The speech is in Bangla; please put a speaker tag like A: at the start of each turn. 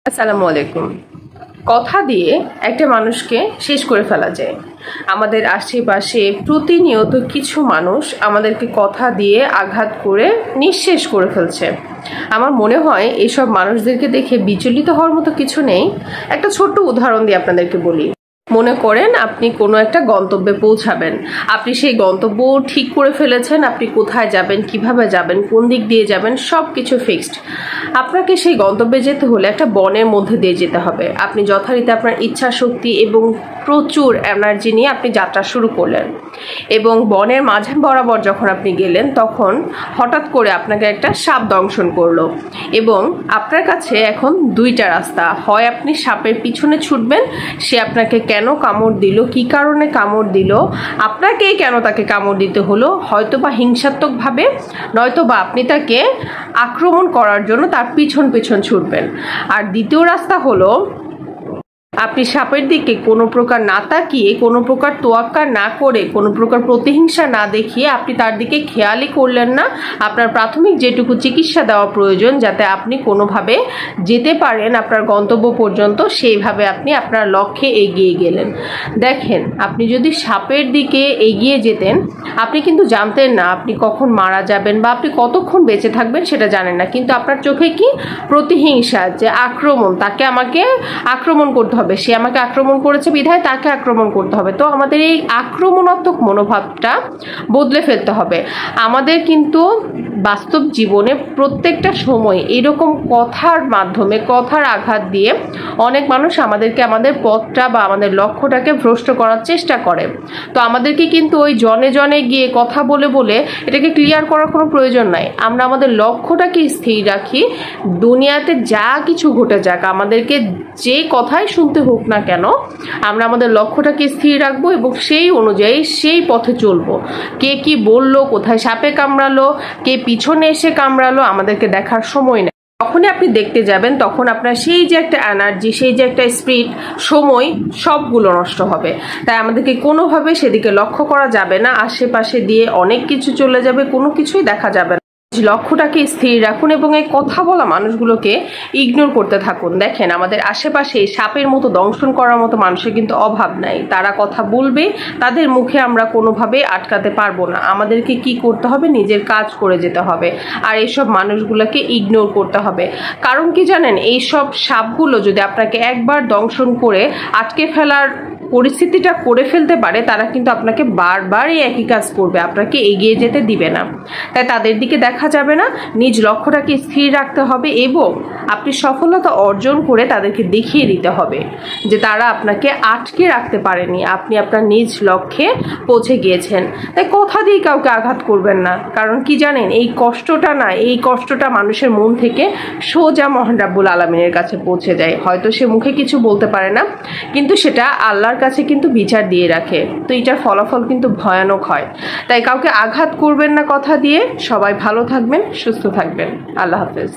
A: আসসালামু আলাইকুম। কথা দিয়ে একটা মানুষকে শেষ করে ফেলা যায়। আমাদের আশেপাশে প্রতিনিয়ত কিছু মানুষ আমাদেরকে কথা দিয়ে আঘাত করে নিঃশেষ করে ফেলছে। আমার মনে হয় এইসব মানুষদেরকে দেখে বিচলিত হওয়ার মতো কিছু নেই। একটা ছোট্ট উদাহরণ দিয়ে আপনাদেরকে বলি। মনে করেন আপনি কোনো একটা গন্তব্যে পৌঁছাবেন, আপনি সেই গন্তব্য ঠিক করে ফেলেছেন, আপনি কোথায় যাবেন, কিভাবে যাবেন, কোন দিক দিয়ে যাবেন, সব কিছু ফিক্সড। আপনাকে সেই গন্তব্যে যেতে হলে একটা বনের মধ্যে দিয়ে যেতে হবে। আপনি যথারীতি আপনার ইচ্ছা শক্তি এবং প্রচুর এনার্জি নিয়ে আপনি যাত্রা শুরু করলেন এবং বনের মাঝে বরাবর যখন আপনি গেলেন তখন হঠাৎ করে আপনাকে একটা সাপ দংশন করলো এবং আপনার কাছে এখন দুইটা রাস্তা। হয় আপনি সাপের পিছনে ছুটবেন, সে আপনাকে কেন কামড় দিল, কি কারণে কামড় দিল, আপনাকেই কেন তাকে কামড় দিতে হলো, হয়তো বা হিংসাত্মকভাবে, নয়তো বা আপনি তাকে আক্রমণ করার জন্য তার পিছন পিছন ছুটবেন। আর দ্বিতীয় রাস্তা হলো আপনি সাপের দিকে কোনো প্রকার না তাকিয়ে, কোনো প্রকার তোয়াক্কা না করে, কোনো প্রকার প্রতিহিংসা না দেখিয়ে আপনি তার দিকে খেয়ালই করলেন না। আপনার প্রাথমিক যেটুকু চিকিৎসা দেওয়া প্রয়োজন যাতে আপনি কোনোভাবে যেতে পারেন আপনার গন্তব্য পর্যন্ত, সেইভাবে আপনি আপনার লক্ষ্যে এগিয়ে গেলেন। দেখেন, আপনি যদি সাপের দিকে এগিয়ে যেতেন, আপনি কিন্তু জানতেন না আপনি কখন মারা যাবেন বা আপনি কতক্ষণ বেঁচে থাকবেন সেটা জানেন না, কিন্তু আপনার চোখে কি প্রতিহিংসা, যে আক্রমণ, তাকে আমাকে আক্রমণ করতে হবে, সে আমাকে আক্রমণ করেছে বিধায় তাকে আক্রমণ করতে হবে। তো আমাদের এই আক্রমণাত্মক মনোভাবটা বদলে ফেলতে হবে। আমাদের কিন্তু বাস্তব জীবনে প্রত্যেকটা সময় এরকম কথার মাধ্যমে, কথার আঘাত দিয়ে অনেক মানুষ আমাদেরকে আমাদের পথটা বা আমাদের লক্ষ্যটাকে ভ্রষ্ট করার চেষ্টা করে। তো আমাদেরকে কিন্তু ওই জনে জনে গিয়ে কথা বলে বলে এটাকে ক্লিয়ার করার কোনো প্রয়োজন নাই। আমরা আমাদের লক্ষ্যটাকে স্থির রাখি। দুনিয়াতে যা কিছু ঘটে যাক, আমাদেরকে যে কথাই শুনতে হোক না কেন, আমরা আমাদের লক্ষ্যটাকে স্থির রাখবো এবং সেই অনুযায়ী সেই পথে চলবো। কে কি বললো, কোথায় সাপে কামড়ালো, কে পিছনে এসে কামড়ালো, আমাদেরকে দেখার সময় নেই। যখনই আপনি দেখতে যাবেন তখন আপনার সেই যে একটা এনার্জি, সেই যে একটা স্পিড, সময়, সবগুলো নষ্ট হবে। তাই আমাদেরকে কোনোভাবে সেদিকে লক্ষ্য করা যাবে না। আশেপাশে দিয়ে অনেক কিছু চলে যাবে, কোনো কিছুই দেখা যাবে না। লক্ষ্যটাকে স্থির রাখুন এবং এই কথা বলা মানুষগুলোকে ইগনোর করতে থাকুন। দেখেন, আমাদের আশেপাশে সাপের মতো দংশন করার মতো মানুষের কিন্তু অভাব নাই। তারা কথা বলবে, তাদের মুখে আমরা কোনোভাবে আটকাতে পারবো না। আমাদেরকে কি করতে হবে? নিজের কাজ করে যেতে হবে আর এইসব মানুষগুলোকে ইগনোর করতে হবে। কারণ কি জানেন, এইসব সাপগুলো যদি আপনাকে একবার দংশন করে আটকে ফেলার পরিস্থিতিটা করে ফেলতে পারে, তারা কিন্তু আপনাকে বারবার এই একই কাজ করবে, আপনাকে এগিয়ে যেতে দিবে না। তাই তাদের দিকে দেখা যাবে না। নিজ লক্ষ্যটাকে স্থির রাখতে হবে এবং আপনি সফলতা অর্জন করে তাদেরকে দেখিয়ে দিতে হবে যে তারা আপনাকে আটকে রাখতে পারেনি, আপনি আপনার নিজ লক্ষ্যে পৌঁছে গিয়েছেন। তাই কথা দিয়ে কাউকে আঘাত করবেন না। কারণ কি জানেন, এই কষ্টটা না, এই কষ্টটা মানুষের মন থেকে সোজা মহান রাব্বুল আলামিনের কাছে পৌঁছে যায়। হয়তো সে মুখে কিছু বলতে পারে না, কিন্তু সেটা আল্লাহর কাছে কিন্তু বিচার দিয়ে রাখে। তো এটার ফলাফল কিন্তু ভয়ানক হয়। তাই কাউকে আঘাত করবেন না কথা দিয়ে। সবাই ভালো থাকবেন, সুস্থ থাকবেন। আল্লাহ হাফেজ।